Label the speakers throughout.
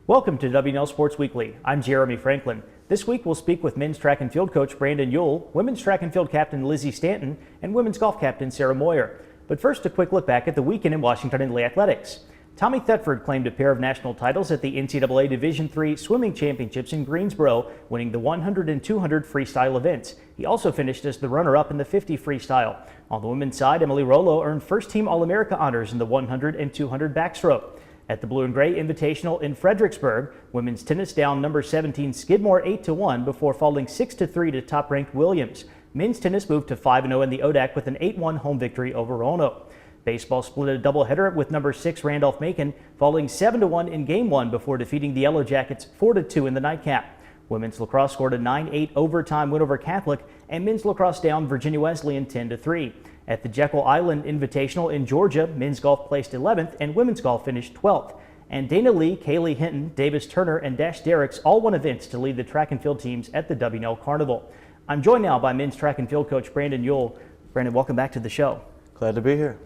Speaker 1: Welcome to WNL Sports Weekly. I'm Jeremy Franklin. This week we'll speak with men's track and field coach Brandon Uhl, women's track and field captain Lizzy Stanton, and women's golf captain Sara Moir. But first, a quick look back at the weekend in Washington in athletics. Tommy Thetford claimed a pair of national titles at the NCAA Division III Swimming Championships in Greensboro, winning the 100 and 200 freestyle events. He also finished as the runner-up in the 50 freestyle. On the women's side, Emily Rollo earned first-team All-America honors in the 100 and 200 backstroke. At the Blue and Gray Invitational in Fredericksburg, women's tennis down number 17 Skidmore 8-1 before falling 6-3 to top-ranked Williams. Men's tennis moved to 5-0 in the ODAC with an 8-1 home victory over Roanoke. Baseball split a doubleheader with number 6 Randolph-Macon falling 7-1 in Game 1 before defeating the Yellow Jackets 4-2 in the nightcap. Women's lacrosse scored a 9-8 overtime win over Catholic, and men's lacrosse down Virginia Wesleyan 10-3. At the Jekyll Island Invitational in Georgia, men's golf placed 11th and women's golf finished 12th. And Dana Lee, Kaylee Hinton, Davis Turner, and Dash Derricks all won events to lead the track and field teams at the WNL Carnival. I'm joined now by men's track and field coach Brandon Uhl. Brandon, welcome back to the show.
Speaker 2: Glad to be here.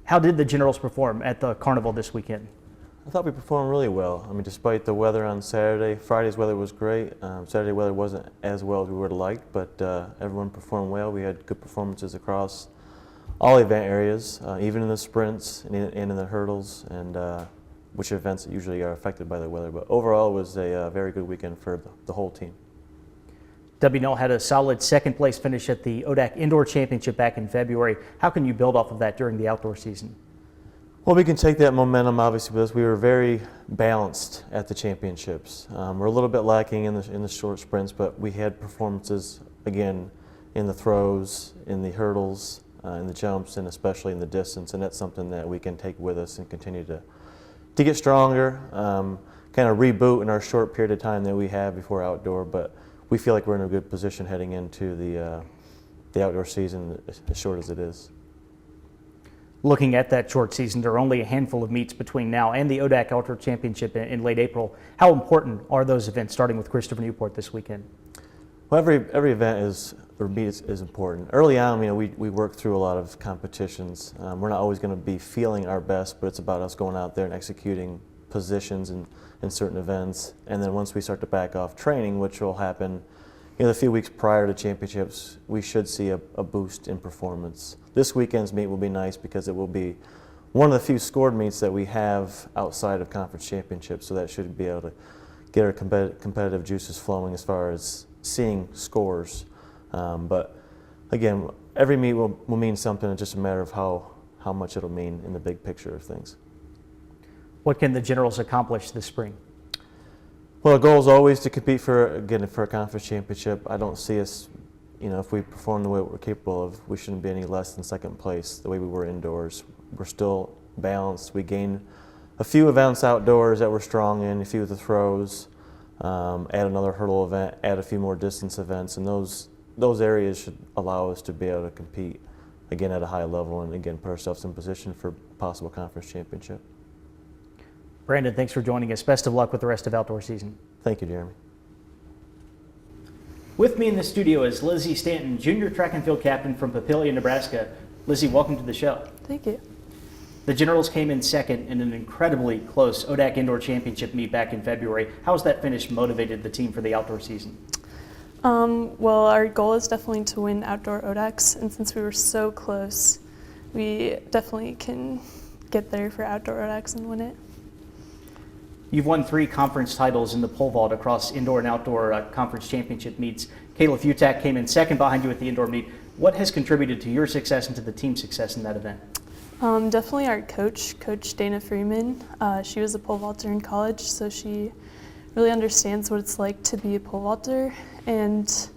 Speaker 1: How did the Generals perform at the Carnival this weekend?
Speaker 2: I thought we performed really well. I mean, despite the weather on Saturday, Friday's weather was great. Saturday weather wasn't as well as we would have liked, but everyone performed well. We had good performances across all event areas, even in the sprints and in the hurdles, and which events usually are affected by the weather. But overall, it was a very good weekend for the whole team.
Speaker 1: WNL had a solid second place finish at the ODAC Indoor Championship back in February. How can you build off of that during the outdoor season?
Speaker 2: Well, we can take that momentum, obviously, with us. We were very balanced at the championships. We're a little bit lacking in the short sprints, but we had performances, again, in the throws, in the hurdles, in the jumps, and especially in the distance, and that's something that we can take with us and continue to get stronger, kind of reboot in our short period of time that we have before outdoor, but we feel like we're in a good position heading into the outdoor season, as short as it is.
Speaker 1: Looking at that short season, there are only a handful of meets between now and the ODAC Outdoor Championship in late April. How important are those events, starting with Christopher Newport this weekend?
Speaker 2: Well, every event or meet is important. Early on, we work through a lot of competitions. We're not always going to be feeling our best, but it's about us going out there and executing positions in certain events. And then once we start to back off training, which will happen a few weeks prior to championships, we should see a boost in performance. This weekend's meet will be nice because it will be one of the few scored meets that we have outside of conference championships, so that should be able to get our competitive juices flowing as far as seeing scores. But again, every meet will mean something. It's just a matter of how much it'll mean in the big picture of things.
Speaker 1: What can the Generals accomplish this spring?
Speaker 2: Well, the goal is always to compete for a conference championship. I don't see us, if we perform the way we're capable of, we shouldn't be any less than second place the way we were indoors. We're still balanced. We gained a few events outdoors that we're strong in, a few of the throws, add another hurdle event, add a few more distance events, and those areas should allow us to be able to compete again at a high level and again put ourselves in position for possible conference championship.
Speaker 1: Brandon, thanks for joining us. Best of luck with the rest of outdoor season.
Speaker 2: Thank you, Jeremy.
Speaker 1: With me in the studio is Lizzy Stanton, junior track and field captain from Papillion, Nebraska. Lizzy, welcome to the show.
Speaker 3: Thank you.
Speaker 1: The Generals came in second in an incredibly close ODAC Indoor Championship meet back in February. How has that finish motivated the team for the outdoor season?
Speaker 3: Well, our goal is definitely to win outdoor ODACs, and since we were so close, we definitely can get there for outdoor ODACs and win it.
Speaker 1: You've won 3 conference titles in the pole vault across indoor and outdoor conference championship meets. Kayla Futak came in second behind you at the indoor meet. What has contributed to your success and to the team's success in that event?
Speaker 3: Definitely our Coach Dana Freeman. She was a pole vaulter in college, so she really understands what it's like to be a pole vaulter. And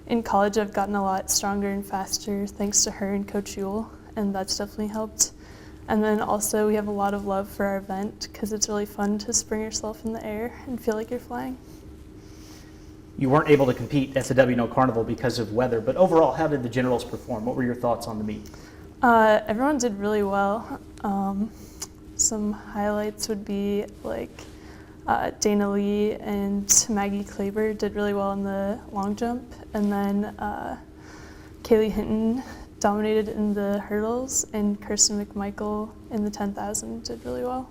Speaker 3: in college, I've gotten a lot stronger and faster thanks to her and Coach Uhl, and that's definitely helped. And then also we have a lot of love for our event because it's really fun to spring yourself in the air and feel like you're flying.
Speaker 1: You weren't able to compete at the WNL Carnival because of weather, but overall, how did the Generals perform? What were your thoughts on the meet?
Speaker 3: Everyone did really well. Some highlights would be like Dana Lee and Maggie Klaber did really well in the long jump, and then Kaylee Hinton dominated in the hurdles, and Kirsten McMichael in the 10,000 did really well.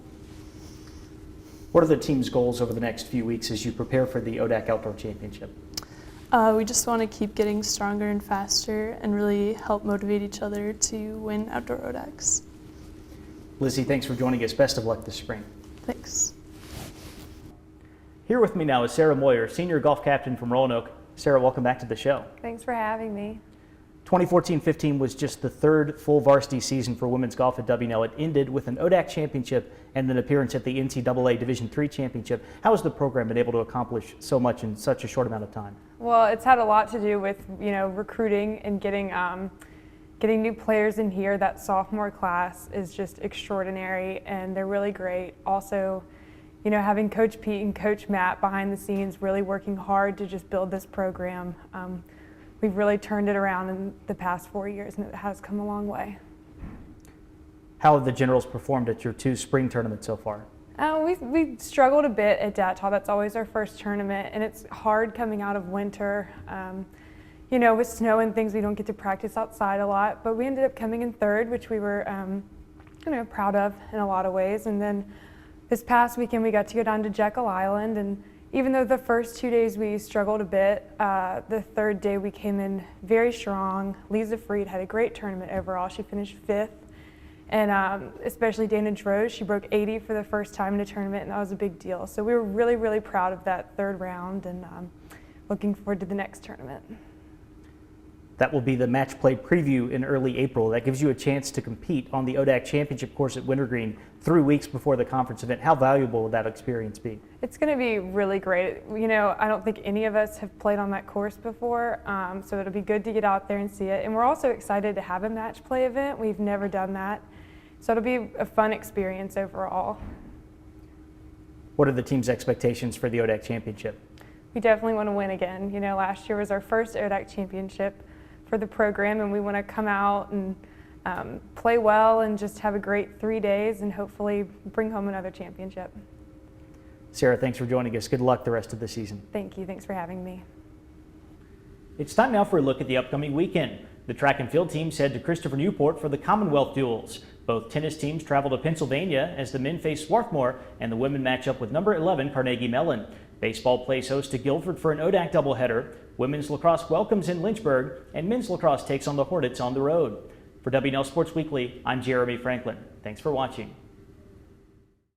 Speaker 1: What are the team's goals over the next few weeks as you prepare for the ODAC Outdoor Championship?
Speaker 3: We just want to keep getting stronger and faster and really help motivate each other to win outdoor ODACs.
Speaker 1: Lizzie, thanks for joining us. Best of luck this spring.
Speaker 3: Thanks.
Speaker 1: Here with me now is Sara Moir, senior golf captain from Roanoke. Sara, welcome back to the show.
Speaker 4: Thanks for having me.
Speaker 1: 2014-15 was just the third full varsity season for women's golf at W&L. It ended with an ODAC championship and an appearance at the NCAA Division III championship. How has the program been able to accomplish so much in such a short amount of time?
Speaker 4: Well, it's had a lot to do with, recruiting and getting new players in here. That sophomore class is just extraordinary, and they're really great. Also, having Coach Pete and Coach Matt behind the scenes really working hard to just build this program. We've really turned it around in the past 4 years, and it has come a long way.
Speaker 1: How have the Generals performed at your two spring tournaments so far?
Speaker 4: We struggled a bit at DATAW. That's always our first tournament, and it's hard coming out of winter. With snow and things, we don't get to practice outside a lot, but we ended up coming in third, which we were proud of in a lot of ways. And then this past weekend, we got to go down to Jekyll Island, and even though the first 2 days we struggled a bit, the third day we came in very strong. Lisa Freed had a great tournament overall. She finished 5th. And especially Dana Droz, she broke 80 for the first time in a tournament, and that was a big deal. So we were really, really proud of that third round, and looking forward to the next tournament.
Speaker 1: That will be the match play preview in early April. That gives you a chance to compete on the ODAC Championship course at Wintergreen 3 weeks before the conference event. How valuable will that experience be?
Speaker 4: It's going to be really great. I don't think any of us have played on that course before, so it'll be good to get out there and see it. And we're also excited to have a match play event. We've never done that, so it'll be a fun experience overall.
Speaker 1: What are the team's expectations for the ODAC Championship?
Speaker 4: We definitely want to win again. Last year was our first ODAC Championship for the program, and we want to come out and play well and just have a great 3 days and hopefully bring home another championship.
Speaker 1: Sara, thanks for joining us. Good luck the rest of the season.
Speaker 4: Thank you. Thanks for having me.
Speaker 1: It's time now for a look at the upcoming weekend. The track and field teams head to Christopher Newport for the Commonwealth Duels. Both tennis teams travel to Pennsylvania as the men face Swarthmore and the women match up with number 11 Carnegie Mellon. Baseball plays host to Guilford for an ODAC doubleheader. Women's lacrosse welcomes in Lynchburg, and men's lacrosse takes on the Hornets on the road. For W&L Sports Weekly, I'm Jeremy Franklin. Thanks for watching.